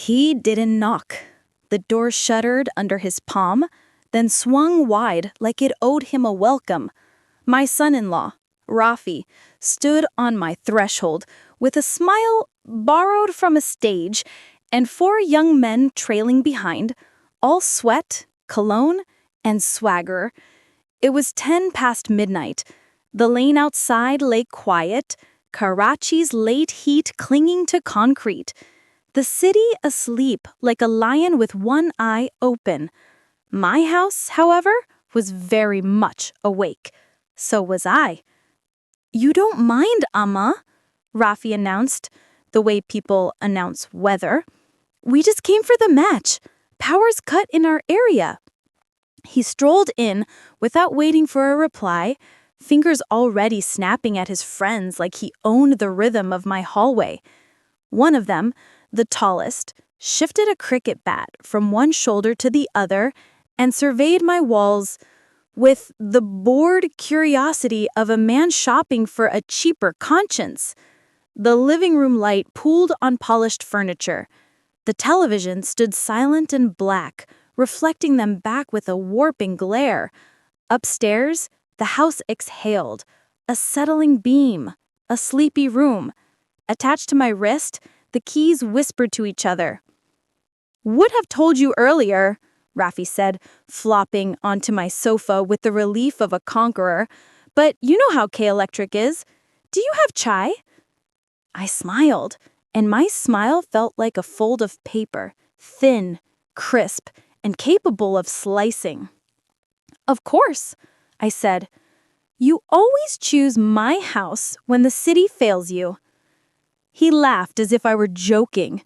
He didn't knock. The door shuddered under his palm, then swung wide like it owed him a welcome. My son-in-law, Rafi, stood on my threshold with a smile borrowed from a stage and 4 young men trailing behind, all sweat, cologne, and swagger. It was 10 past midnight. The lane outside lay quiet, Karachi's late heat clinging to concrete. The city asleep like a lion with one eye open. My house, however, was very much awake. So was I. "You don't mind, Amma," Rafi announced, the way people announce weather. "We just came for the match. Power's cut in our area." He strolled in without waiting for a reply, fingers already snapping at his friends like he owned the rhythm of my hallway. One of them, the tallest, shifted a cricket bat from one shoulder to the other and surveyed my walls with the bored curiosity of a man shopping for a cheaper conscience. The living room light pooled on polished furniture. The television stood silent and black, reflecting them back with a warping glare. Upstairs, the house exhaled, a settling beam, a sleepy room. Attached to my wrist, the keys whispered to each other. "Would have told you earlier," Rafi said, flopping onto my sofa with the relief of a conqueror. "But you know how K-Electric is. Do you have chai?" I smiled, and my smile felt like a fold of paper, thin, crisp, and capable of slicing. "Of course," I said. "You always choose my house when the city fails you." He laughed as if I were joking.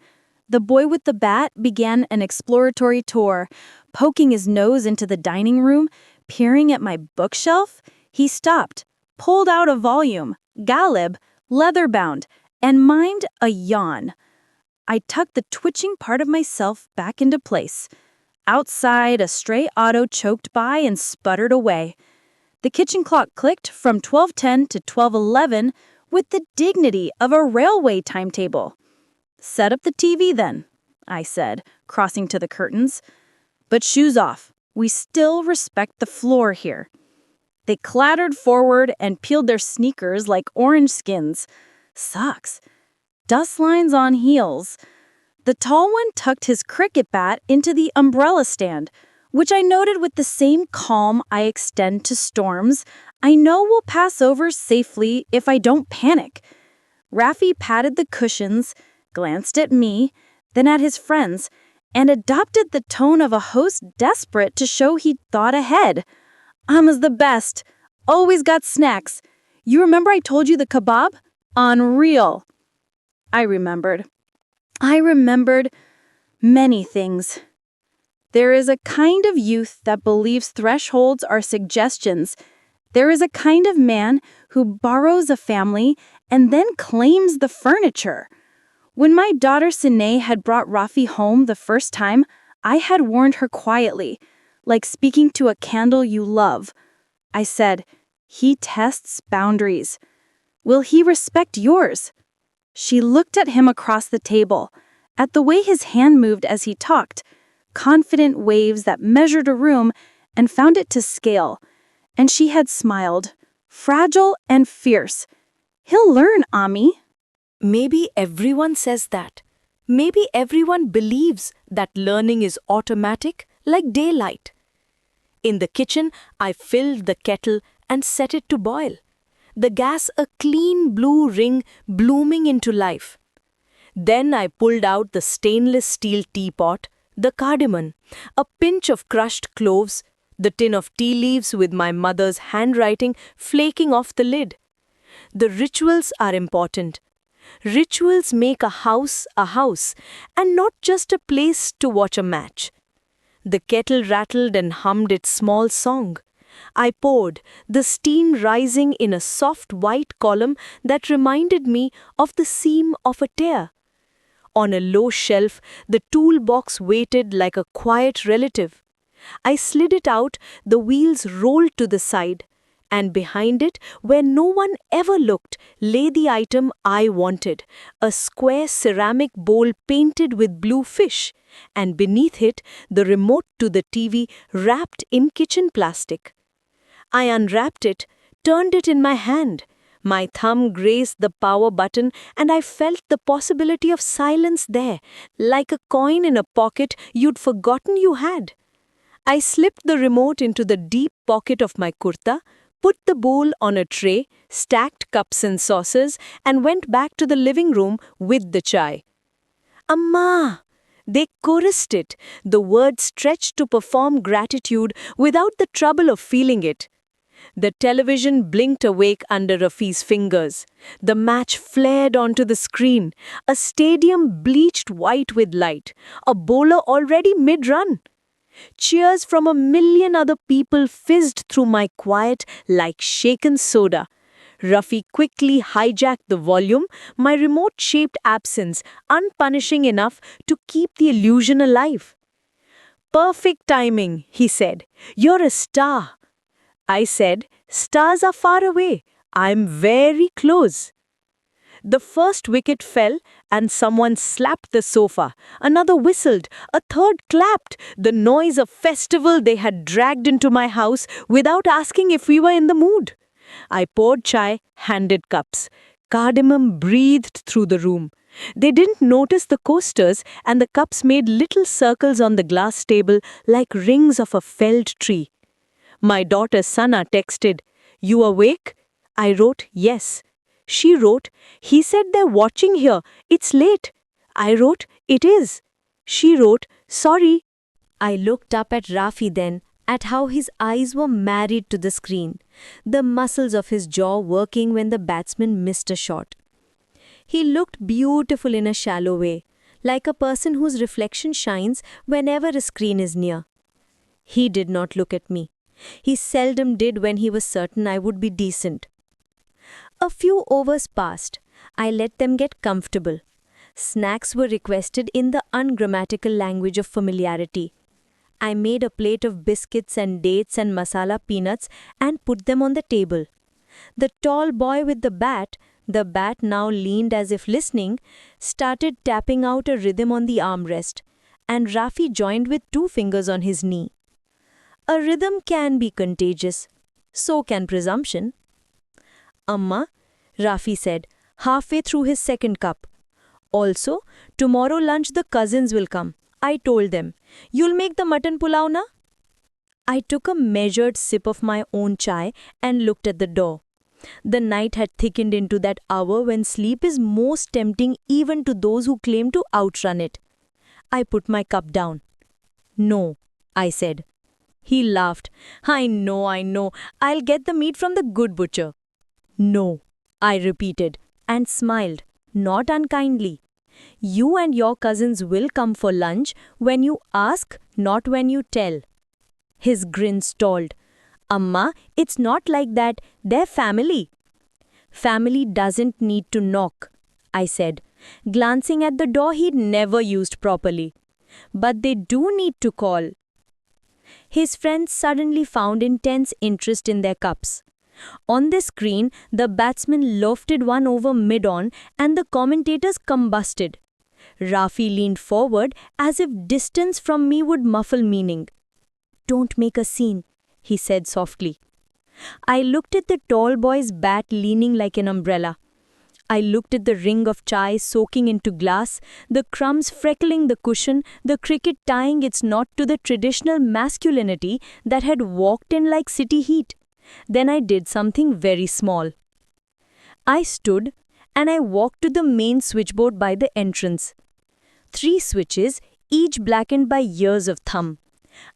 The boy with the bat began an exploratory tour, poking his nose into the dining room, peering at my bookshelf. He stopped, pulled out a volume, Galib, leather-bound, and mimed a yawn. I tucked the twitching part of myself back into place. Outside, a stray auto choked by and sputtered away. The kitchen clock clicked from 12:10 to 12:11 with the dignity of a railway timetable. "Set up the TV then," I said, crossing to the curtains. "But shoes off. We still respect the floor here." They clattered forward and peeled their sneakers like orange skins. Socks. Dust lines on heels. The tall one tucked his cricket bat into the umbrella stand, which I noted with the same calm I extend to storms I know will pass over safely if I don't panic. Rafi patted the cushions, glanced at me, then at his friends, and adopted the tone of a host desperate to show he'd thought ahead. "Amma's the best. Always got snacks. You remember I told you the kebab? Unreal." I remembered. I remembered many things. There is a kind of youth that believes thresholds are suggestions. There is a kind of man who borrows a family and then claims the furniture. When my daughter Sine had brought Rafi home the first time, I had warned her quietly, like speaking to a candle you love. I said, "He tests boundaries. Will he respect yours?" She looked at him across the table, at the way his hand moved as he talked, confident waves that measured a room and found it to scale. And she had smiled, fragile and fierce. "He'll learn, Ami." Maybe everyone says that. Maybe everyone believes that learning is automatic, like daylight. In the kitchen, I filled the kettle and set it to boil. The gas a clean blue ring blooming into life. Then I pulled out the stainless steel teapot, the cardamom, a pinch of crushed cloves, the tin of tea leaves with my mother's handwriting flaking off the lid. The rituals are important. Rituals make a house, and not just a place to watch a match. The kettle rattled and hummed its small song. I poured, the steam rising in a soft white column that reminded me of the seam of a tear. On a low shelf, the toolbox waited like a quiet relative. I slid it out, the wheels rolled to the side, and behind it, where no one ever looked, lay the item I wanted, a square ceramic bowl painted with blue fish, and beneath it, the remote to the TV wrapped in kitchen plastic. I unwrapped it, turned it in my hand. My thumb grazed the power button, and I felt the possibility of silence there, like a coin in a pocket you'd forgotten you had. I slipped the remote into the deep pocket of my kurta, put the bowl on a tray, stacked cups and saucers, and went back to the living room with the chai. Amma! They chorused it, the word stretched to perform gratitude without the trouble of feeling it. The television blinked awake under Rafi's fingers. The match flared onto the screen, a stadium bleached white with light, a bowler already mid-run. Cheers from a million other people fizzed through my quiet like shaken soda. Rafi quickly hijacked the volume, my remote-shaped absence unpunishing enough to keep the illusion alive. "Perfect timing," he said. "You're a star." I said, "Stars are far away. I'm very close." The first wicket fell, and someone slapped the sofa. Another whistled. A third clapped, the noise of festival they had dragged into my house without asking if we were in the mood. I poured chai, handed cups. Cardamom breathed through the room. They didn't notice the coasters, and the cups made little circles on the glass table like rings of a felled tree. My daughter Sana texted, "You awake?" I wrote, "Yes." She wrote, "He said they're watching here. It's late." I wrote, "It is." She wrote, "Sorry." I looked up at Rafi then, at how his eyes were married to the screen, the muscles of his jaw working when the batsman missed a shot. He looked beautiful in a shallow way, like a person whose reflection shines whenever a screen is near. He did not look at me. He seldom did when he was certain I would be decent. A few overs passed. I let them get comfortable. Snacks were requested in the ungrammatical language of familiarity. I made a plate of biscuits and dates and masala peanuts and put them on the table. The tall boy with the bat now leaned as if listening, started tapping out a rhythm on the armrest, and Rafi joined with 2 fingers on his knee. A rhythm can be contagious. So can presumption. "Amma," Rafi said, halfway through his second cup. "Also, tomorrow lunch the cousins will come. I told them. You'll make the mutton pulao na?" I took a measured sip of my own chai and looked at the door. The night had thickened into that hour when sleep is most tempting even to those who claim to outrun it. I put my cup down. "No," I said. He laughed. I know. I'll get the meat from the good butcher." "No," I repeated, and smiled, not unkindly. "You and your cousins will come for lunch when you ask, not when you tell." His grin stalled. "Amma, it's not like that. They're family." "Family doesn't need to knock," I said, glancing at the door he'd never used properly. "But they do need to call." His friends suddenly found intense interest in their cups. On the screen, the batsman lofted one over mid-on and the commentators combusted. Rafi leaned forward as if distance from me would muffle meaning. "Don't make a scene," he said softly. I looked at the tall boy's bat leaning like an umbrella. I looked at the ring of chai soaking into glass, the crumbs freckling the cushion, the cricket tying its knot to the traditional masculinity that had walked in like city heat. Then I did something very small. I stood and I walked to the main switchboard by the entrance. 3 switches, each blackened by years of thumb.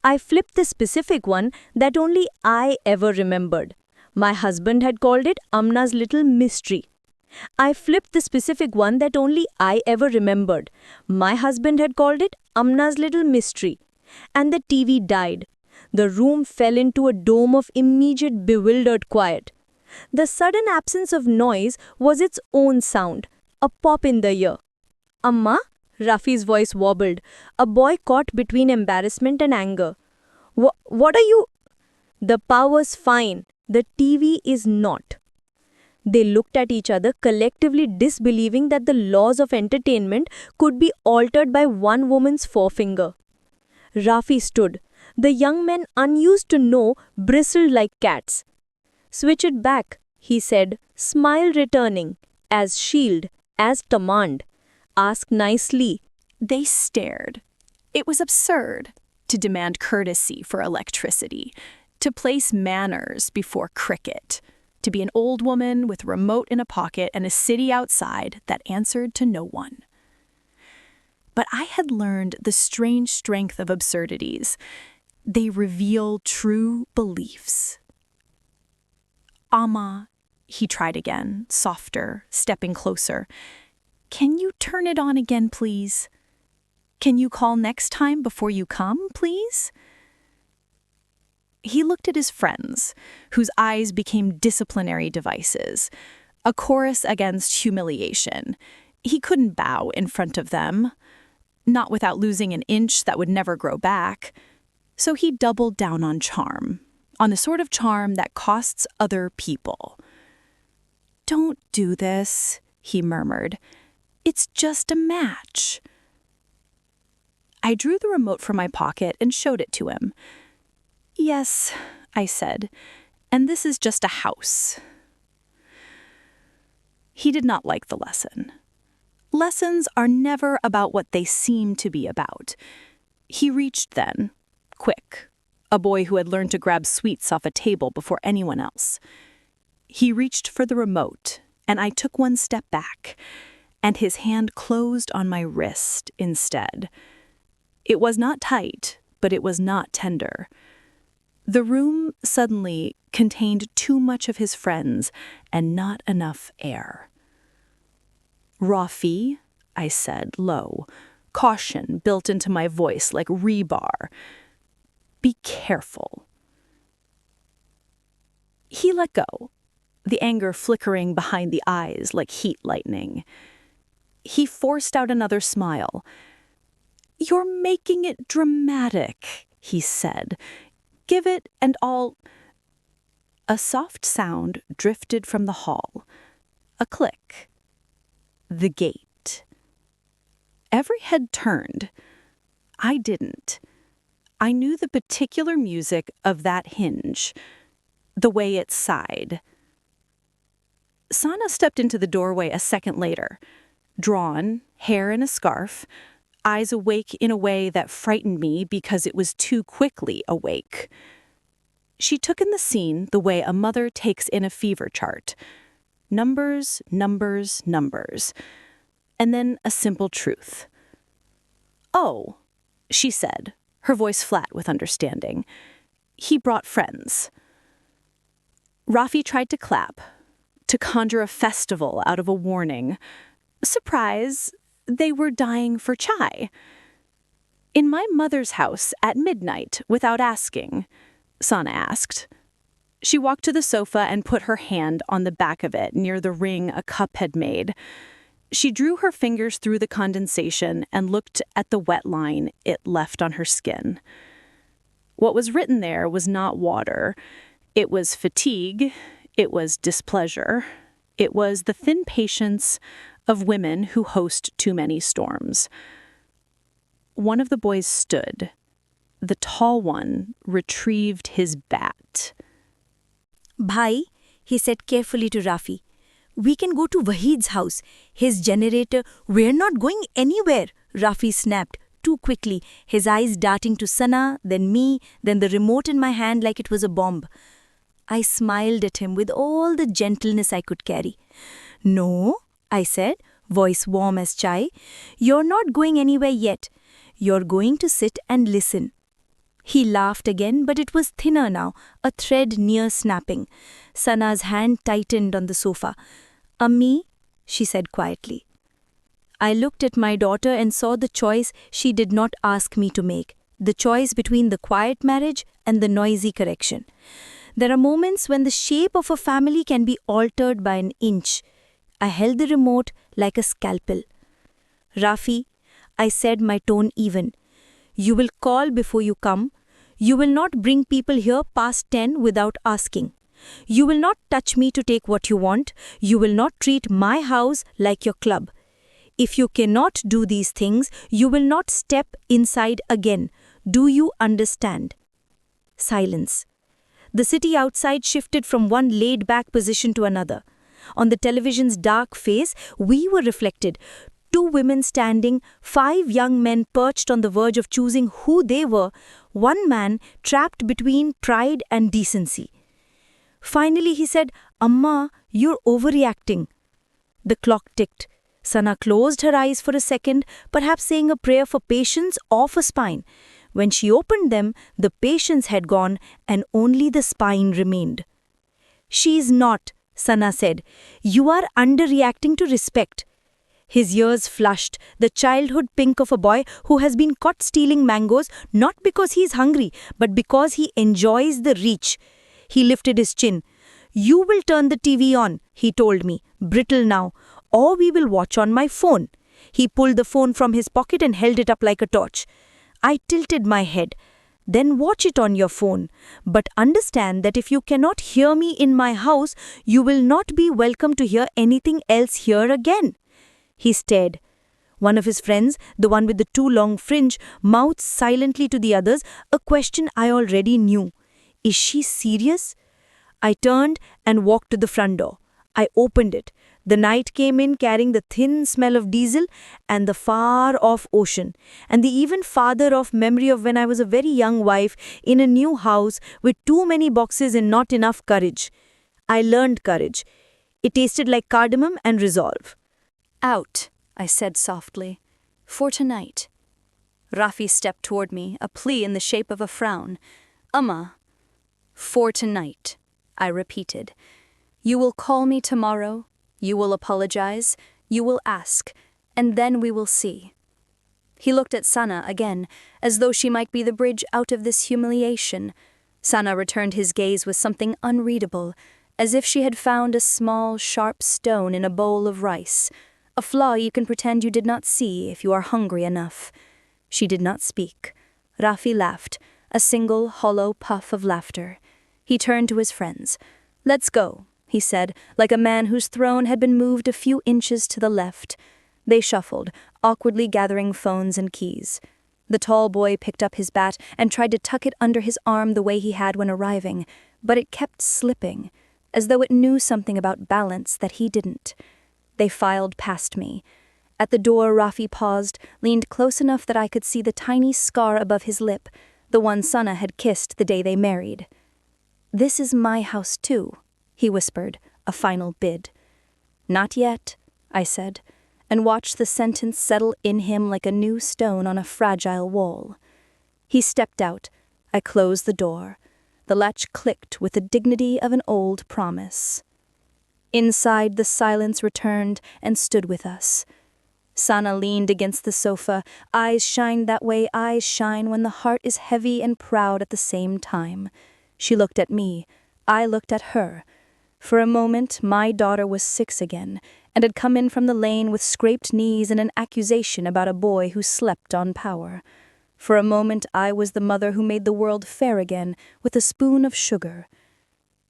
I flipped the specific one that only I ever remembered. My husband had called it Amna's little mystery. I flipped the specific one that only I ever remembered. My husband had called it Amna's little mystery. And the TV died. The room fell into a dome of immediate bewildered quiet. The sudden absence of noise was its own sound, a pop in the ear. "Amma?" Rafi's voice wobbled, a boy caught between embarrassment and anger. What are you?" "The power's fine," The TV is not. They looked at each other, collectively disbelieving that the laws of entertainment could be altered by one woman's forefinger. Rafi stood. The young men, unused to know, bristled like cats. "Switch it back," he said, smile returning, as shield, as command. "Ask nicely." They stared. It was absurd to demand courtesy for electricity, to place manners before cricket, to be an old woman with a remote in a pocket and a city outside that answered to no one. But I had learned the strange strength of absurdities. They reveal true beliefs. "Amma," he tried again, softer, stepping closer. "Can you turn it on again, please? Can you call next time before you come, please?" He looked at his friends, whose eyes became disciplinary devices, a chorus against humiliation. He couldn't bow in front of them, not without losing an inch that would never grow back. So he doubled down on charm, on the sort of charm that costs other people. "Don't do this," he murmured. "It's just a match." I drew the remote from my pocket and showed it to him. "Yes," I said, "and this is just a house." He did not like the lesson. Lessons are never about what they seem to be about. He reached then, quick, a boy who had learned to grab sweets off a table before anyone else. He reached for the remote, and I took one step back, and his hand closed on my wrist instead. It was not tight, but it was not tender. The room suddenly contained too much of his friends and not enough air. "Rafi," I said, low, caution built into my voice like rebar. "Be careful." He let go, the anger flickering behind the eyes like heat lightning. He forced out another smile. "You're making it dramatic," he said. "Give it and I'll—" A soft sound drifted from the hall. A click. The gate. Every head turned. I didn't. I knew the particular music of that hinge, the way it sighed. Sana stepped into the doorway a second later, drawn, hair in a scarf, eyes awake in a way that frightened me because it was too quickly awake. She took in the scene the way a mother takes in a fever chart. Numbers, numbers, numbers. And then a simple truth. "Oh," she said, her voice flat with understanding. "He brought friends." Rafi tried to clap, to conjure a festival out of a warning. Surprise, they were dying for chai. "In my mother's house at midnight without asking?" Sana asked. She walked to the sofa and put her hand on the back of it near the ring a cup had made. She drew her fingers through the condensation and looked at the wet line it left on her skin. What was written there was not water. It was fatigue. It was displeasure. It was the thin patience of women who host too many storms. One of the boys stood. The tall one retrieved his bat. "Bhai," he said carefully to Rafi, "we can go to Wahid's house. His generator—" "We're not going anywhere," Rafi snapped, too quickly, his eyes darting to Sana, then me, then the remote in my hand like it was a bomb. I smiled at him with all the gentleness I could carry. "No," I said, voice warm as chai, "you're not going anywhere yet. You're going to sit and listen." He laughed again, but it was thinner now, a thread near snapping. Sana's hand tightened on the sofa. "Ammi," she said quietly. I looked at my daughter and saw the choice she did not ask me to make, the choice between the quiet marriage and the noisy correction. There are moments when the shape of a family can be altered by an inch. I held the remote like a scalpel. "Rafi," I said, my tone even, "you will call before you come. You will not bring people here past 10 without asking. You will not touch me to take what you want. You will not treat my house like your club. If you cannot do these things, you will not step inside again. Do you understand? Silence. The city outside shifted from one laid-back position to another. On the television's dark face, we were reflected. Two women standing, five young men perched on the verge of choosing who they were, one man trapped between pride and decency. Finally, he said, "Amma, you're overreacting." The clock ticked. Sana closed her eyes for a second, perhaps saying a prayer for patience or for spine. When she opened them, the patience had gone and only the spine remained. "She's not," Sana said. "You are underreacting to respect." His ears flushed, the childhood pink of a boy who has been caught stealing mangoes not because he is hungry, but because he enjoys the reach. He lifted his chin. "You will turn the TV on," he told me, brittle now, "or we will watch on my phone." He pulled the phone from his pocket and held it up like a torch. I tilted my head. "Then watch it on your phone. But understand that if you cannot hear me in my house, you will not be welcome to hear anything else here again." He stared. One of his friends, the one with the too long fringe, mouthed silently to the others a question I already knew. "Is she serious?" I turned and walked to the front door. I opened it. The night came in carrying the thin smell of diesel and the far-off ocean, and the even farther-off memory of when I was a very young wife in a new house with too many boxes and not enough courage. I learned courage. It tasted like cardamom and resolve. "Out," I said softly. "For tonight." Rafi stepped toward me, a plea in the shape of a frown. "Amma." "For tonight," I repeated. "You will call me tomorrow. You will apologize. You will ask. And then we will see." He looked at Sana again, as though she might be the bridge out of this humiliation. Sana returned his gaze with something unreadable, as if she had found a small, sharp stone in a bowl of rice, a flaw you can pretend you did not see if you are hungry enough. She did not speak. Rafi laughed, a single, hollow puff of laughter. He turned to his friends. "Let's go," he said, like a man whose throne had been moved a few inches to the left. They shuffled, awkwardly gathering phones and keys. The tall boy picked up his bat and tried to tuck it under his arm the way he had when arriving, but it kept slipping, as though it knew something about balance that he didn't. They filed past me. At the door, Rafi paused, leaned close enough that I could see the tiny scar above his lip, the one Sana had kissed the day they married. "This is my house too," he whispered, a final bid. "Not yet," I said, and watched the sentence settle in him like a new stone on a fragile wall. He stepped out. I closed the door. The latch clicked with the dignity of an old promise. Inside, the silence returned and stood with us. Sana leaned against the sofa. Eyes shine that way eyes shine when the heart is heavy and proud at the same time. She looked at me. I looked at her. For a moment, my daughter was 6 again, and had come in from the lane with scraped knees and an accusation about a boy who slept on power. For a moment, I was the mother who made the world fair again, with a spoon of sugar.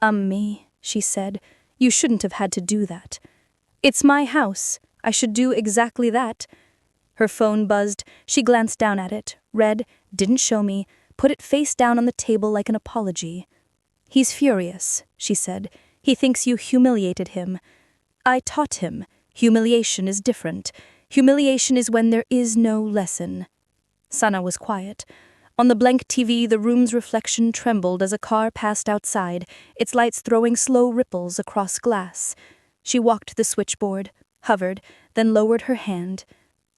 "Ummi," she said, "you shouldn't have had to do that." "It's my house. I should do exactly that." Her phone buzzed. She glanced down at it, read, didn't show me, put it face down on the table like an apology. "He's furious," she said. "He thinks you humiliated him." I taught him. Humiliation is different. Humiliation is when there is no lesson. Sana was quiet. On the blank TV, the room's reflection trembled as a car passed outside, its lights throwing slow ripples across glass. She walked to the switchboard, hovered, then lowered her hand.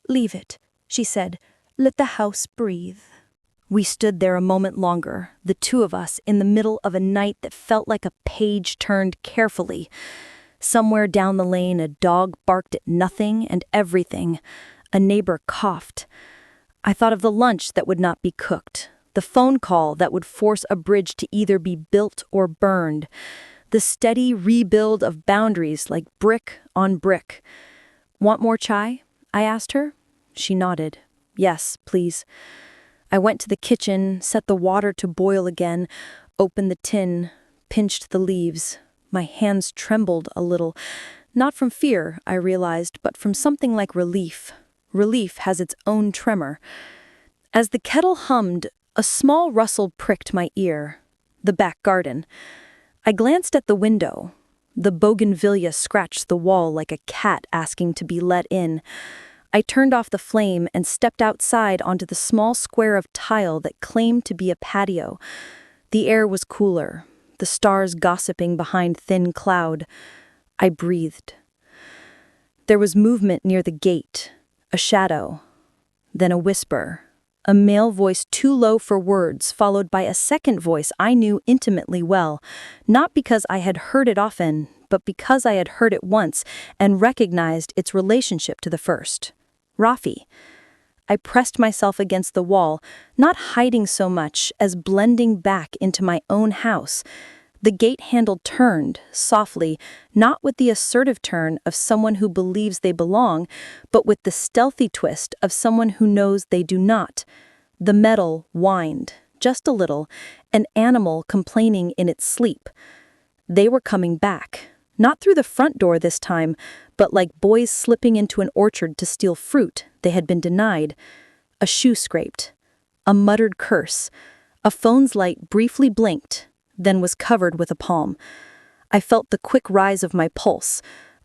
"Leave it," she said. "Let the house breathe." We stood there a moment longer, the two of us, in the middle of a night that felt like a page turned carefully. Somewhere down the lane, a dog barked at nothing and everything. A neighbor coughed. I thought of the lunch that would not be cooked, the phone call that would force a bridge to either be built or burned, the steady rebuild of boundaries like brick on brick. "Want more chai?" I asked her. She nodded. "Yes, please." I went to the kitchen, set the water to boil again, opened the tin, pinched the leaves. My hands trembled a little. Not from fear, I realized, but from something like relief. Relief has its own tremor. As the kettle hummed, a small rustle pricked my ear. The back garden. I glanced at the window. The bougainvillea scratched the wall like a cat asking to be let in. I turned off the flame and stepped outside onto the small square of tile that claimed to be a patio. The air was cooler, the stars gossiping behind thin cloud. I breathed. There was movement near the gate, a shadow, then a whisper, a male voice too low for words, followed by a second voice I knew intimately well, not because I had heard it often, but because I had heard it once and recognized its relationship to the first. Rafi. I pressed myself against the wall, not hiding so much as blending back into my own house. The gate handle turned, softly, not with the assertive turn of someone who believes they belong, but with the stealthy twist of someone who knows they do not. The metal whined, just a little, an animal complaining in its sleep. They were coming back, not through the front door this time, but like boys slipping into an orchard to steal fruit they had been denied. A shoe scraped. A muttered curse. A phone's light briefly blinked, then was covered with a palm. I felt the quick rise of my pulse.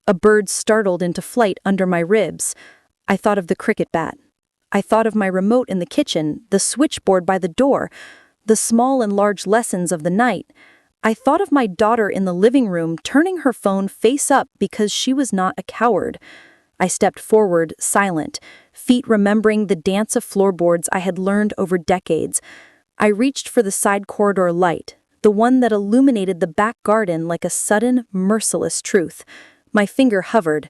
A bird startled into flight under my ribs. I thought of the cricket bat. I thought of my remote in the kitchen, the switchboard by the door, the small and large lessons of the night. I thought of my daughter in the living room turning her phone face up because she was not a coward. I stepped forward, silent, feet remembering the dance of floorboards I had learned over decades. I reached for the side corridor light, the one that illuminated the back garden like a sudden, merciless truth. My finger hovered.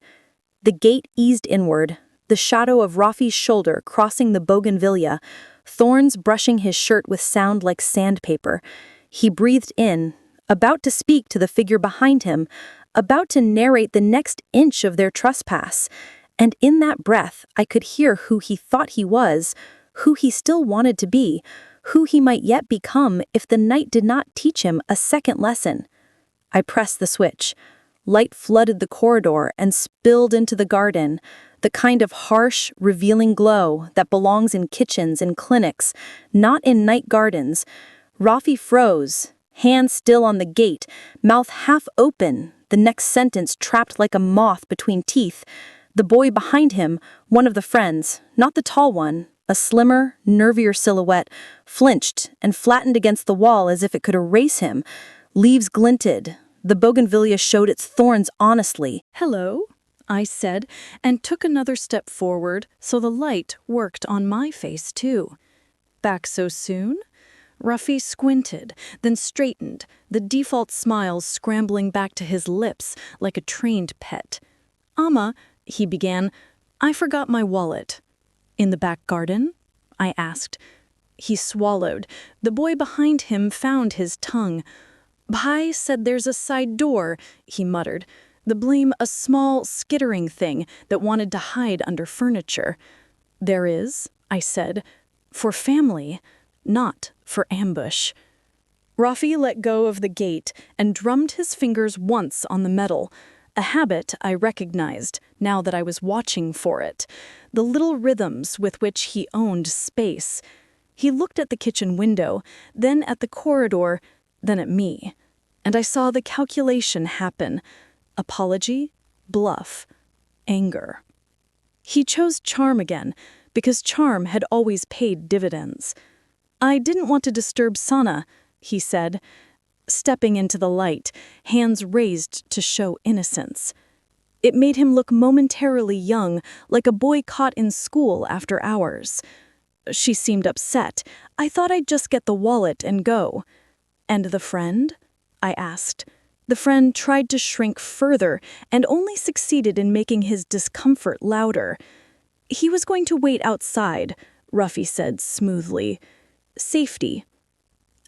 The gate eased inward, the shadow of Rafi's shoulder crossing the bougainvillea, thorns brushing his shirt with sound like sandpaper. He breathed in, about to speak to the figure behind him, about to narrate the next inch of their trespass. And in that breath, I could hear who he thought he was, who he still wanted to be, who he might yet become if the night did not teach him a second lesson. I pressed the switch. Light flooded the corridor and spilled into the garden, the kind of harsh, revealing glow that belongs in kitchens and clinics, not in night gardens. Rafi froze, hand still on the gate, mouth half open, the next sentence trapped like a moth between teeth. The boy behind him, one of the friends, not the tall one, a slimmer, nervier silhouette, flinched and flattened against the wall as if it could erase him. Leaves glinted. The bougainvillea showed its thorns honestly. "Hello," I said, and took another step forward so the light worked on my face too. "Back so soon?" Rafi squinted, then straightened, the default smile scrambling back to his lips like a trained pet. "Amma," he began, "I forgot my wallet." "In the back garden?" I asked. He swallowed. The boy behind him found his tongue. "Bhai said there's a side door," he muttered. "The blame a small, skittering thing that wanted to hide under furniture." "There is," I said, "for family, not for ambush." Rafi let go of the gate and drummed his fingers once on the metal, a habit I recognized now that I was watching for it, the little rhythms with which he owned space. He looked at the kitchen window, then at the corridor, then at me, and I saw the calculation happen. Apology, bluff, anger. He chose charm again, because charm had always paid dividends. "I didn't want to disturb Sana," he said, stepping into the light, hands raised to show innocence. It made him look momentarily young, like a boy caught in school after hours. "She seemed upset. I thought I'd just get the wallet and go." "And the friend?" I asked. The friend tried to shrink further and only succeeded in making his discomfort louder. "He was going to wait outside," Rafi said smoothly. "Safety."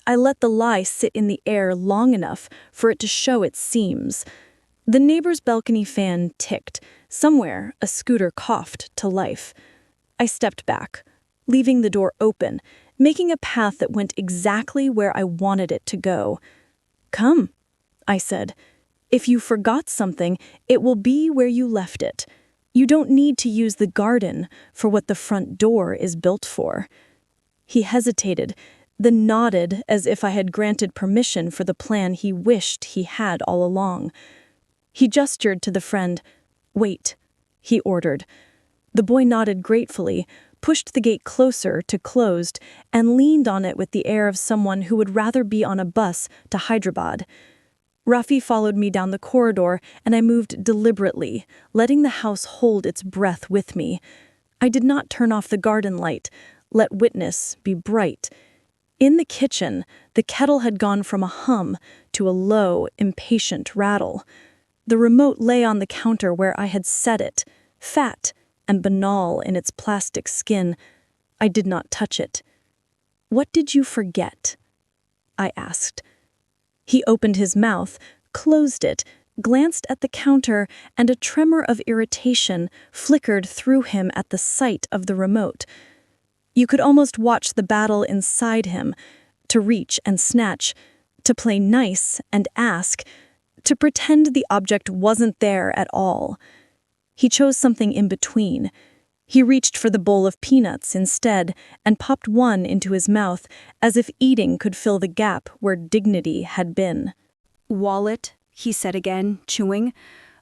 I let the lie sit in the air long enough for it to show its seams. The neighbor's balcony fan ticked. Somewhere, a scooter coughed to life. I stepped back, leaving the door open, making a path that went exactly where I wanted it to go. "Come," I said. "If you forgot something, it will be where you left it. You don't need to use the garden for what the front door is built for." He hesitated, then nodded as if I had granted permission for the plan he wished he had all along. He gestured to the friend. "Wait," he ordered. The boy nodded gratefully, pushed the gate closer to closed, and leaned on it with the air of someone who would rather be on a bus to Hyderabad. Rafi followed me down the corridor, and I moved deliberately, letting the house hold its breath with me. I did not turn off the garden light. Let witness be bright. In the kitchen, the kettle had gone from a hum to a low, impatient rattle. The remote lay on the counter where I had set it, fat and banal in its plastic skin. I did not touch it. "What did you forget?" I asked. He opened his mouth, closed it, glanced at the counter, and a tremor of irritation flickered through him at the sight of the remote. You could almost watch the battle inside him, to reach and snatch, to play nice and ask, to pretend the object wasn't there at all. He chose something in between. He reached for the bowl of peanuts instead and popped one into his mouth as if eating could fill the gap where dignity had been. "Wallet," he said again, chewing,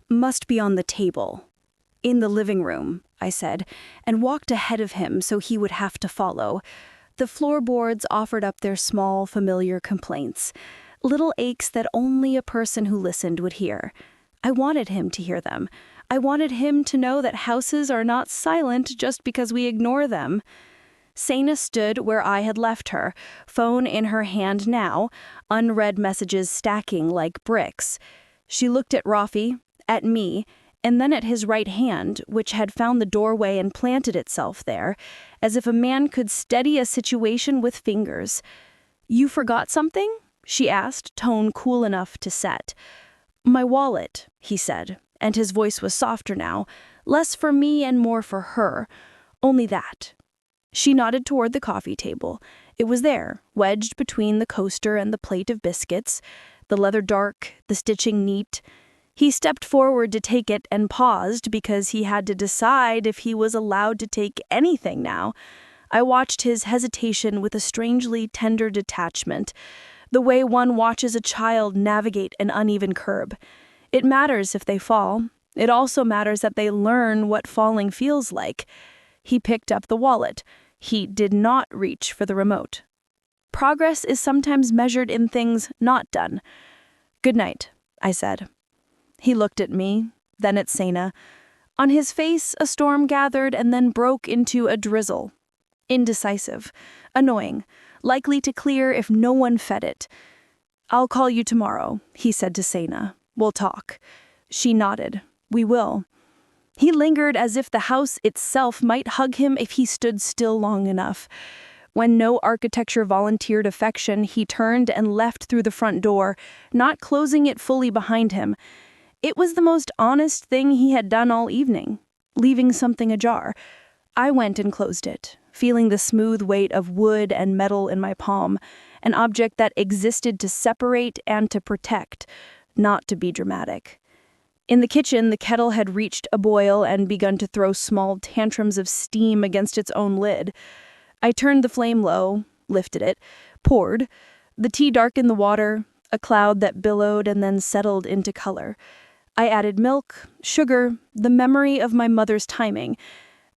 "must be on the table." "In the living room," I said, and walked ahead of him so he would have to follow. The floorboards offered up their small, familiar complaints, little aches that only a person who listened would hear. I wanted him to hear them. I wanted him to know that houses are not silent just because we ignore them. Sana stood where I had left her, phone in her hand now, unread messages stacking like bricks. She looked at Rafi, at me, and then at his right hand, which had found the doorway and planted itself there, as if a man could steady a situation with fingers. "You forgot something?" she asked, tone cool enough to set. "My wallet," he said, and his voice was softer now, less for me and more for her. "Only that." She nodded toward the coffee table. It was there, wedged between the coaster and the plate of biscuits, the leather dark, the stitching neat. He stepped forward to take it and paused because he had to decide if he was allowed to take anything now. I watched his hesitation with a strangely tender detachment, the way one watches a child navigate an uneven curb. It matters if they fall. It also matters that they learn what falling feels like. He picked up the wallet. He did not reach for the remote. Progress is sometimes measured in things not done. "Good night," I said. He looked at me, then at Sana. On his face, a storm gathered and then broke into a drizzle. Indecisive, annoying, likely to clear if no one fed it. "I'll call you tomorrow," he said to Sana. "We'll talk." She nodded. "We will." He lingered as if the house itself might hug him if he stood still long enough. When no architecture volunteered affection, he turned and left through the front door, not closing it fully behind him. It was the most honest thing he had done all evening, leaving something ajar. I went and closed it, feeling the smooth weight of wood and metal in my palm, an object that existed to separate and to protect, not to be dramatic. In the kitchen, the kettle had reached a boil and begun to throw small tantrums of steam against its own lid. I turned the flame low, lifted it, poured. The tea darkened the water, a cloud that billowed and then settled into color. I added milk, sugar, the memory of my mother's timing.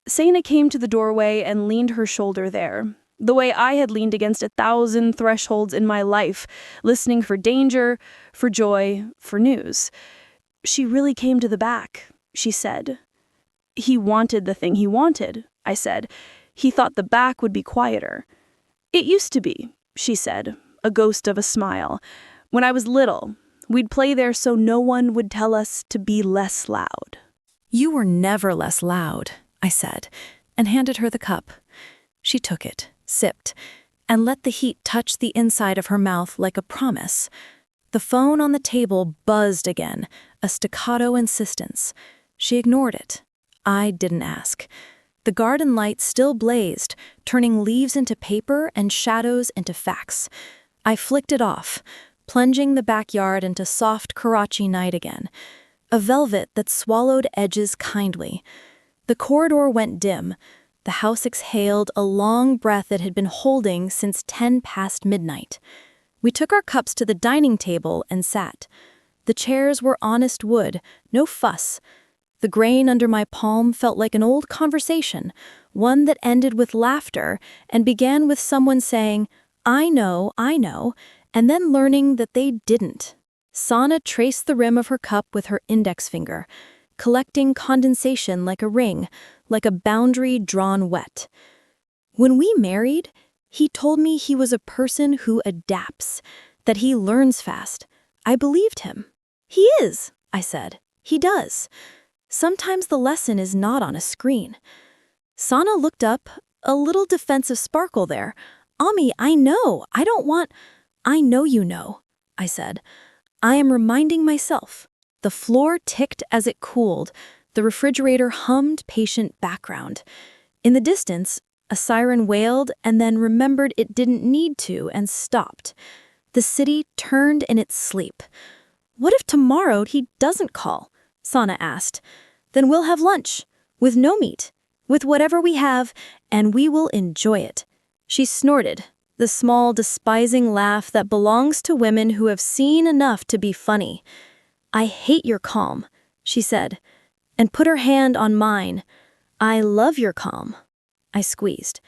Sana came to the doorway and leaned her shoulder there, the way I had leaned against 1,000 thresholds in my life, listening for danger, for joy, for news. "She really came to the back," she said. "He wanted the thing he wanted," I said. "He thought the back would be quieter." "It used to be," she said, a ghost of a smile. "When I was little, we'd play there so no one would tell us to be less loud." "You were never less loud," I said, and handed her the cup. She took it, sipped, and let the heat touch the inside of her mouth like a promise. The phone on the table buzzed again, a staccato insistence. She ignored it. I didn't ask. The garden light still blazed, turning leaves into paper and shadows into facts. I flicked it off, plunging the backyard into soft Karachi night again, a velvet that swallowed edges kindly. The corridor went dim. The house exhaled a long breath it had been holding since 10 past midnight. We took our cups to the dining table and sat. The chairs were honest wood, no fuss. The grain under my palm felt like an old conversation, one that ended with laughter and began with someone saying, I know, and then learning that they didn't. Sana traced the rim of her cup with her index finger, collecting condensation like a ring, like a boundary drawn wet. When we married, he told me he was a person who adapts, that he learns fast. I believed him. He is, I said. He does. Sometimes the lesson is not on a screen. Sana looked up, a little defensive sparkle there. Ami, I know. I know you know, I said. I am reminding myself. The floor ticked as it cooled. The refrigerator hummed patient background. In the distance, a siren wailed and then remembered it didn't need to and stopped. The city turned in its sleep. What if tomorrow he doesn't call? Sana asked. Then we'll have lunch, with no meat, with whatever we have, and we will enjoy it. She snorted, the small, despising laugh that belongs to women who have seen enough to be funny. I hate your calm, she said, and put her hand on mine. I love your calm. I squeezed.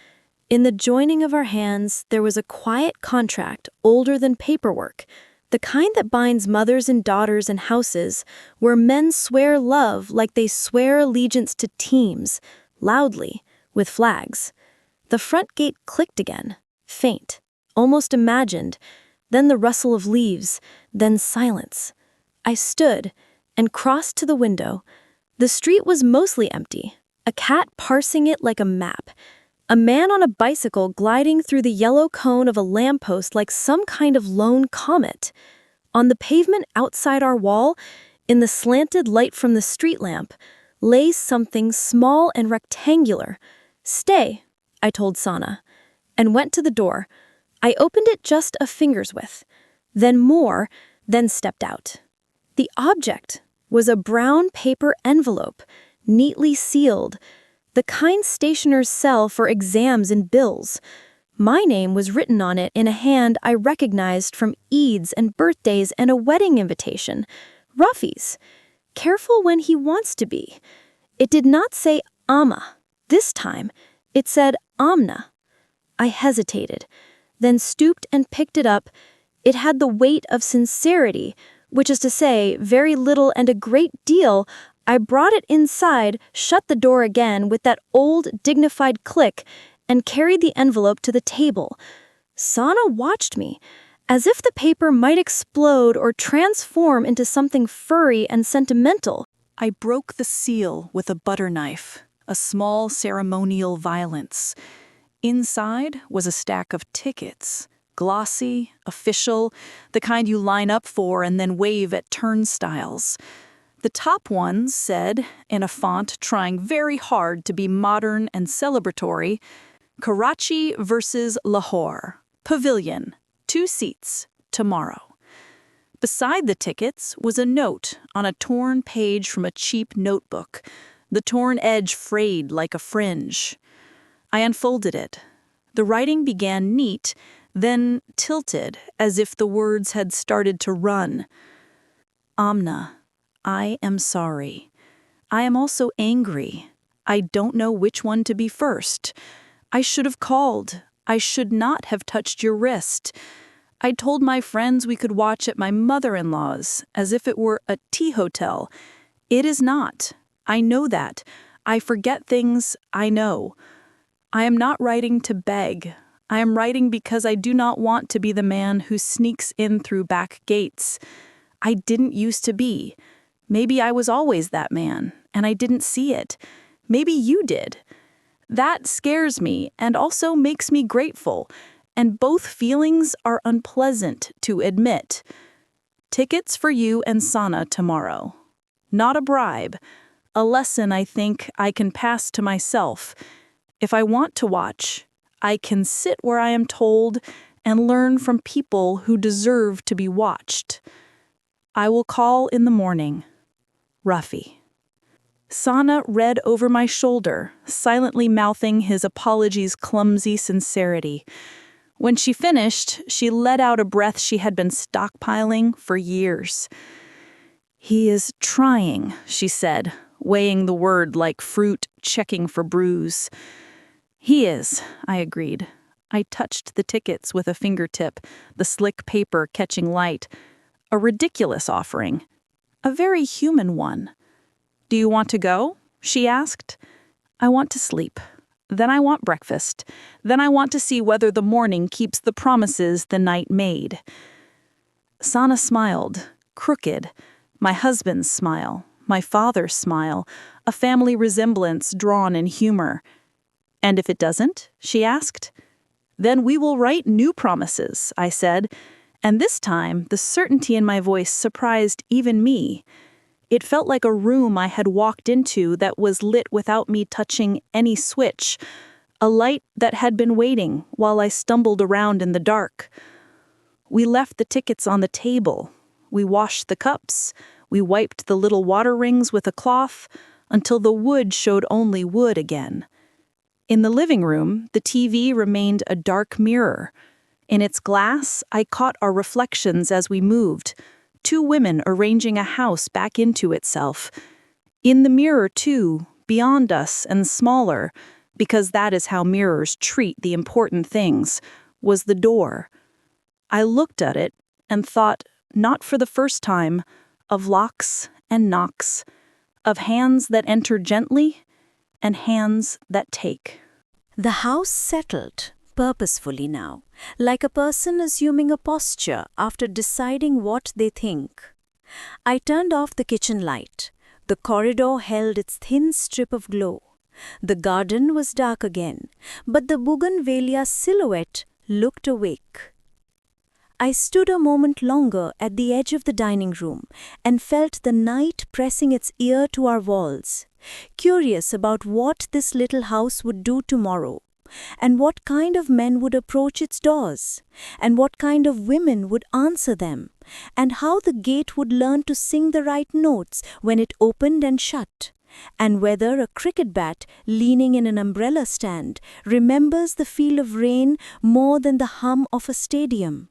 In the joining of our hands, there was a quiet contract older than paperwork, the kind that binds mothers and daughters in houses, where men swear love like they swear allegiance to teams, loudly, with flags. The front gate clicked again, faint, almost imagined, then the rustle of leaves, then silence. I stood and crossed to the window. The street was mostly empty, a cat parsing it like a map, a man on a bicycle gliding through the yellow cone of a lamppost like some kind of lone comet. On the pavement outside our wall, in the slanted light from the street lamp, lay something small and rectangular. Stay, I told Sana, and went to the door. I opened it just a finger's width, then more, then stepped out. The object was a brown paper envelope, neatly sealed, the kind stationers sell for exams and bills. My name was written on it in a hand I recognized from Eids and birthdays and a wedding invitation. Ruffy's. Careful when he wants to be. It did not say Amma. This time, it said Amna. I hesitated, then stooped and picked it up. It had the weight of sincerity, which is to say, very little and a great deal. I brought it inside, shut the door again with that old, dignified click, and carried the envelope to the table. Sana watched me, as if the paper might explode or transform into something furry and sentimental. I broke the seal with a butter knife, a small ceremonial violence. Inside was a stack of tickets, glossy, official, the kind you line up for and then wave at turnstiles. The top one said, in a font trying very hard to be modern and celebratory, Karachi versus Lahore, Pavilion, 2 seats, tomorrow. Beside the tickets was a note on a torn page from a cheap notebook, the torn edge frayed like a fringe. I unfolded it. The writing began neat, then tilted as if the words had started to run. Amna, I am sorry. I am also angry. I don't know which one to be first. I should have called. I should not have touched your wrist. I told my friends we could watch at my mother-in-law's, as if it were a tea hotel. It is not. I know that. I forget things I know. I am not writing to beg. I am writing because I do not want to be the man who sneaks in through back gates. I didn't used to be. Maybe I was always that man, and I didn't see it. Maybe you did. That scares me and also makes me grateful, and both feelings are unpleasant to admit. Tickets for you and Sana tomorrow. Not a bribe. A lesson I think I can pass to myself. If I want to watch, I can sit where I am told and learn from people who deserve to be watched. I will call in the morning. Ruffy. Sana read over my shoulder, silently mouthing his apology's clumsy sincerity. When she finished, she let out a breath she had been stockpiling for years. "He is trying," she said, weighing the word like fruit checking for bruise. "He is," I agreed. I touched the tickets with a fingertip, the slick paper catching light. A ridiculous offering. A very human one. "Do you want to go?" she asked. "I want to sleep. Then I want breakfast. Then I want to see whether the morning keeps the promises the night made." Sana smiled, crooked. My husband's smile, my father's smile, a family resemblance drawn in humor. "And if it doesn't?" she asked. "Then we will write new promises," I said, and this time the certainty in my voice surprised even me. It felt like a room I had walked into that was lit without me touching any switch, a light that had been waiting while I stumbled around in the dark. We left the tickets on the table. We washed the cups. We wiped the little water rings with a cloth until the wood showed only wood again. In the living room, the TV remained a dark mirror. In its glass, I caught our reflections as we moved. Two women arranging a house back into itself. In the mirror, too, beyond us and smaller, because that is how mirrors treat the important things, was the door. I looked at it and thought, not for the first time, of locks and knocks, of hands that enter gently and hands that take. The house settled purposefully now, like a person assuming a posture after deciding what they think. I turned off the kitchen light. The corridor held its thin strip of glow. The garden was dark again, but the bougainvillea silhouette looked awake. I stood a moment longer at the edge of the dining room and felt the night pressing its ear to our walls, curious about what this little house would do tomorrow, and what kind of men would approach its doors, and what kind of women would answer them, and how the gate would learn to sing the right notes when it opened and shut, and whether a cricket bat leaning in an umbrella stand remembers the feel of rain more than the hum of a stadium,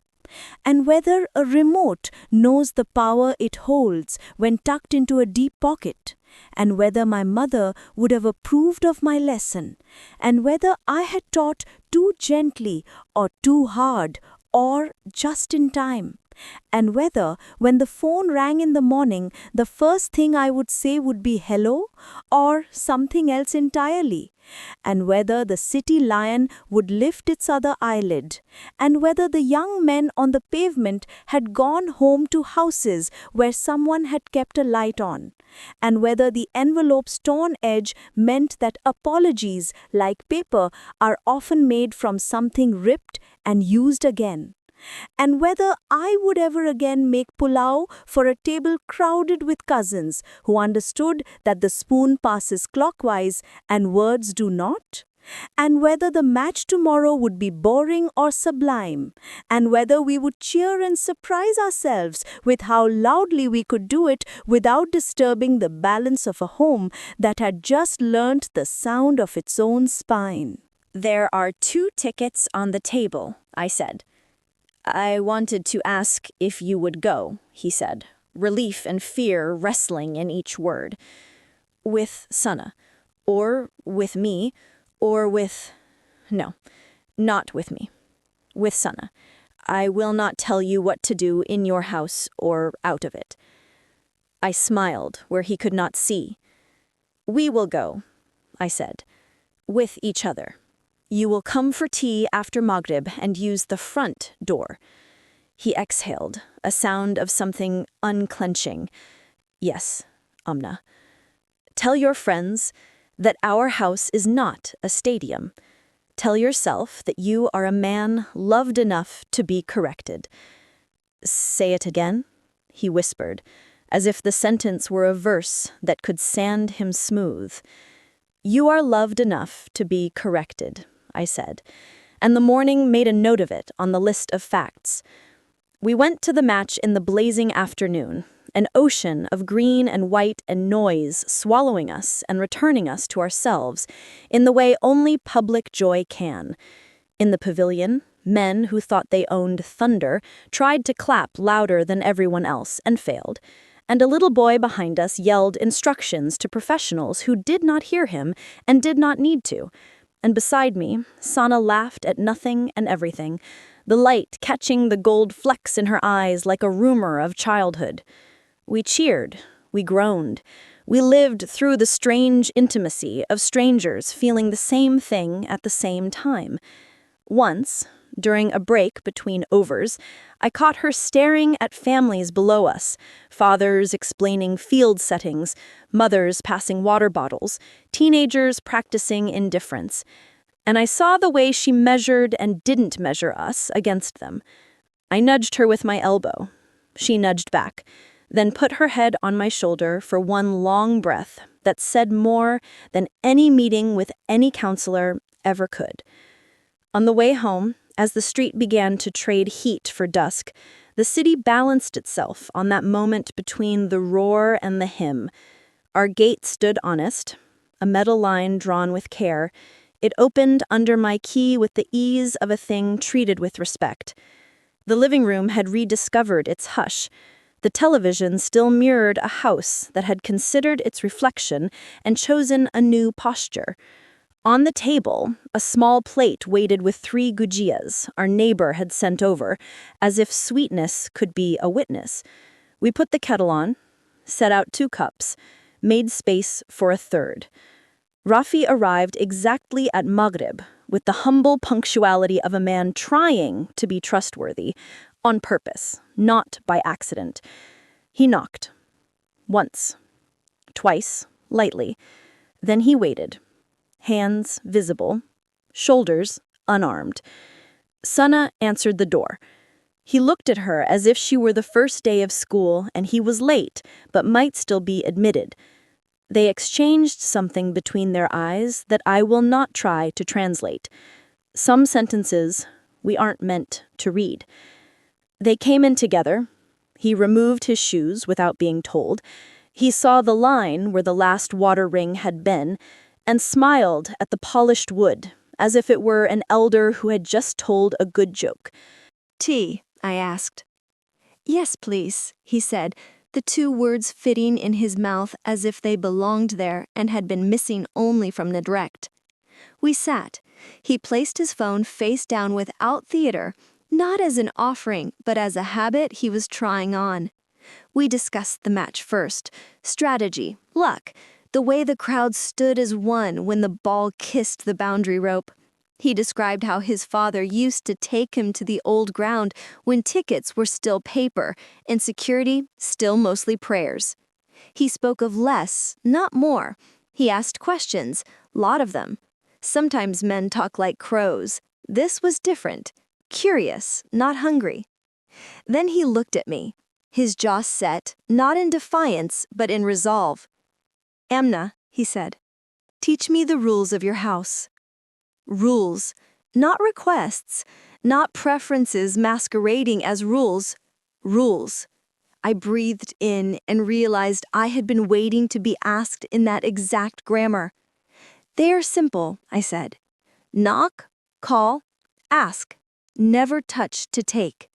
and whether a remote knows the power it holds when tucked into a deep pocket, and whether my mother would have approved of my lesson, and whether I had taught too gently or too hard or just in time, and whether when the phone rang in the morning the first thing I would say would be hello or something else entirely, and whether the city lion would lift its other eyelid, and whether the young men on the pavement had gone home to houses where someone had kept a light on, and whether the envelope's torn edge meant that apologies, like paper, are often made from something ripped and used again, and whether I would ever again make pulao for a table crowded with cousins who understood that the spoon passes clockwise and words do not, and whether the match tomorrow would be boring or sublime, and whether we would cheer and surprise ourselves with how loudly we could do it without disturbing the balance of a home that had just learnt the sound of its own spine. "There are 2 tickets on the table," I said. "I wanted to ask if you would go," he said, relief and fear wrestling in each word. "With Sana, or with me, or with... No, not with me. With Sana. I will not tell you what to do in your house or out of it." I smiled where he could not see. "We will go," I said, "with each other. You will come for tea after Maghrib and use the front door." He exhaled, a sound of something unclenching. "Yes, Amna. Tell your friends that our house is not a stadium. Tell yourself that you are a man loved enough to be corrected." "Say it again," he whispered, as if the sentence were a verse that could sand him smooth. "You are loved enough to be corrected," I said, and the morning made a note of it on the list of facts. We went to the match in the blazing afternoon, an ocean of green and white and noise swallowing us and returning us to ourselves in the way only public joy can. In the pavilion, men who thought they owned thunder tried to clap louder than everyone else and failed, and a little boy behind us yelled instructions to professionals who did not hear him and did not need to. And beside me, Sana laughed at nothing and everything, the light catching the gold flecks in her eyes like a rumor of childhood. We cheered, we groaned, we lived through the strange intimacy of strangers feeling the same thing at the same time. Once, during a break between overs, I caught her staring at families below us, fathers explaining field settings, mothers passing water bottles, teenagers practicing indifference. And I saw the way she measured and didn't measure us against them. I nudged her with my elbow. She nudged back, then put her head on my shoulder for one long breath that said more than any meeting with any counselor ever could. On the way home, as the street began to trade heat for dusk, the city balanced itself on that moment between the roar and the hymn. Our gate stood honest, a metal line drawn with care. It opened under my key with the ease of a thing treated with respect. The living room had rediscovered its hush. The television still mirrored a house that had considered its reflection and chosen a new posture. On the table, a small plate weighted with 3 gujias our neighbor had sent over, as if sweetness could be a witness. We put the kettle on, set out 2 cups, made space for a third. Rafi arrived exactly at Maghrib, with the humble punctuality of a man trying to be trustworthy, on purpose, not by accident. He knocked. Once. Twice, lightly. Then he waited. Hands visible, shoulders unarmed. Sana answered the door. He looked at her as if she were the first day of school and he was late, but might still be admitted. They exchanged something between their eyes that I will not try to translate. Some sentences we aren't meant to read. They came in together. He removed his shoes without being told. He saw the line where the last water ring had been, and smiled at the polished wood, as if it were an elder who had just told a good joke. "Tea?" I asked. "Yes, please," he said, the 2 words fitting in his mouth as if they belonged there and had been missing only from neglect. We sat. He placed his phone face down without theater, not as an offering, but as a habit he was trying on. We discussed the match first, strategy, luck, the way the crowd stood as one when the ball kissed the boundary rope. He described how his father used to take him to the old ground when tickets were still paper and security still mostly prayers. He spoke of less, not more. He asked questions, lot of them. Sometimes men talk like crows. This was different. Curious, not hungry. Then he looked at me, his jaw set, not in defiance, but in resolve. "Amna," he said, "teach me the rules of your house." Rules, not requests, not preferences masquerading as rules. Rules. I breathed in and realized I had been waiting to be asked in that exact grammar. "They are simple," I said. "Knock, call, ask. Never touch to take.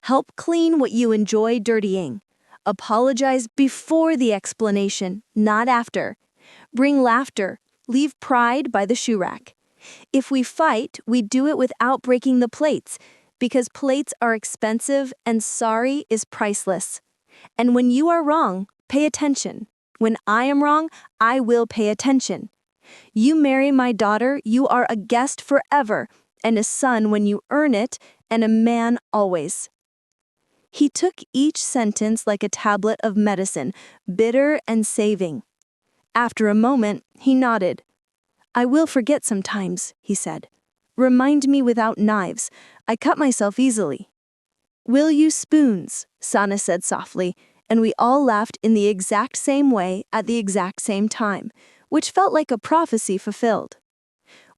Help clean what you enjoy dirtying. Apologize before the explanation, not after. Bring laughter. Leave pride by the shoe rack. If we fight, we do it without breaking the plates, because plates are expensive and sorry is priceless. And when you are wrong, pay attention. When I am wrong, I will pay attention. You marry my daughter, you are a guest forever, and a son when you earn it, and a man always." He took each sentence like a tablet of medicine, bitter and saving. After a moment, he nodded. "I will forget sometimes," he said. "Remind me without knives. I cut myself easily." "Will you spoons?" Sana said softly, and we all laughed in the exact same way at the exact same time, which felt like a prophecy fulfilled.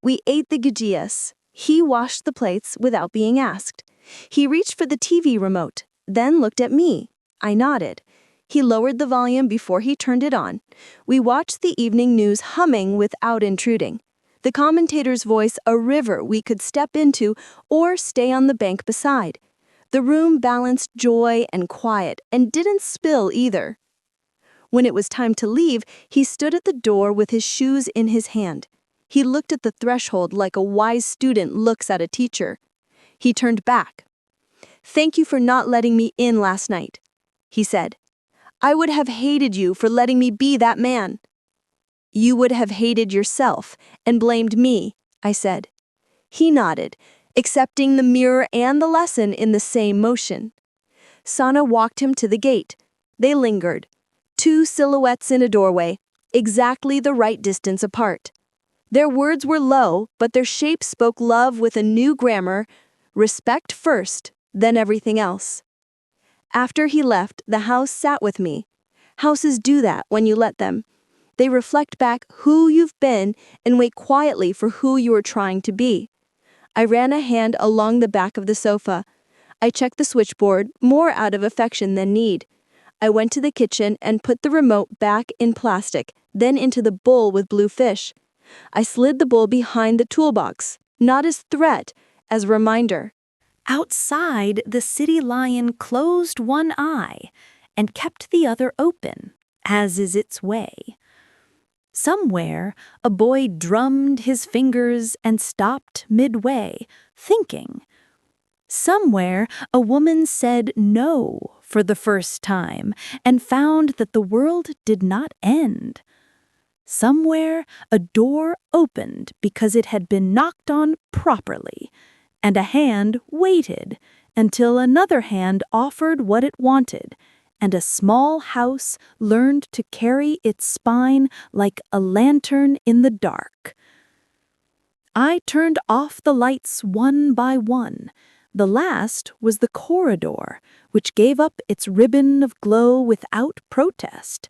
We ate the gujias. He washed the plates without being asked. He reached for the TV remote, then looked at me. I nodded. He lowered the volume before he turned it on. We watched the evening news humming without intruding. The commentator's voice a river we could step into or stay on the bank beside. The room balanced joy and quiet and didn't spill either. When it was time to leave, he stood at the door with his shoes in his hand. He looked at the threshold like a wise student looks at a teacher. He turned back. "Thank you for not letting me in last night," he said. "I would have hated you for letting me be that man." "You would have hated yourself and blamed me," I said. He nodded, accepting the mirror and the lesson in the same motion. Sana walked him to the gate. They lingered. Two silhouettes in a doorway, exactly the right distance apart. Their words were low, but their shape spoke love with a new grammar: respect first, then everything else. After he left, the house sat with me. Houses do that when you let them. They reflect back who you've been and wait quietly for who you are trying to be. I ran a hand along the back of the sofa. I checked the switchboard, more out of affection than need. I went to the kitchen and put the remote back in plastic, then into the bowl with blue fish. I slid the bowl behind the toolbox, not as threat, as reminder. Outside, the city lion closed one eye and kept the other open, as is its way. Somewhere, a boy drummed his fingers and stopped midway, thinking. Somewhere, a woman said no for the first time and found that the world did not end. Somewhere, a door opened because it had been knocked on properly, and a hand waited until another hand offered what it wanted, and a small house learned to carry its spine like a lantern in the dark. I turned off the lights one by one. The last was the corridor, which gave up its ribbon of glow without protest.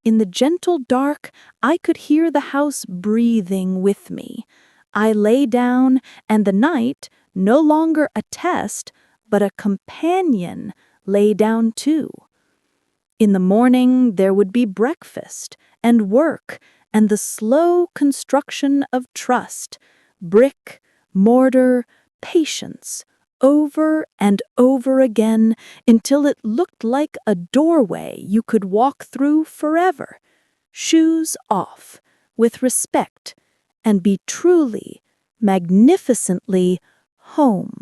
In the gentle dark, I could hear the house breathing with me. I lay down, and the night, no longer a test, but a companion, lay down too. In the morning, there would be breakfast and work and the slow construction of trust, brick, mortar, patience, over and over again until it looked like a doorway you could walk through forever, shoes off, with respect, and be truly, magnificently home.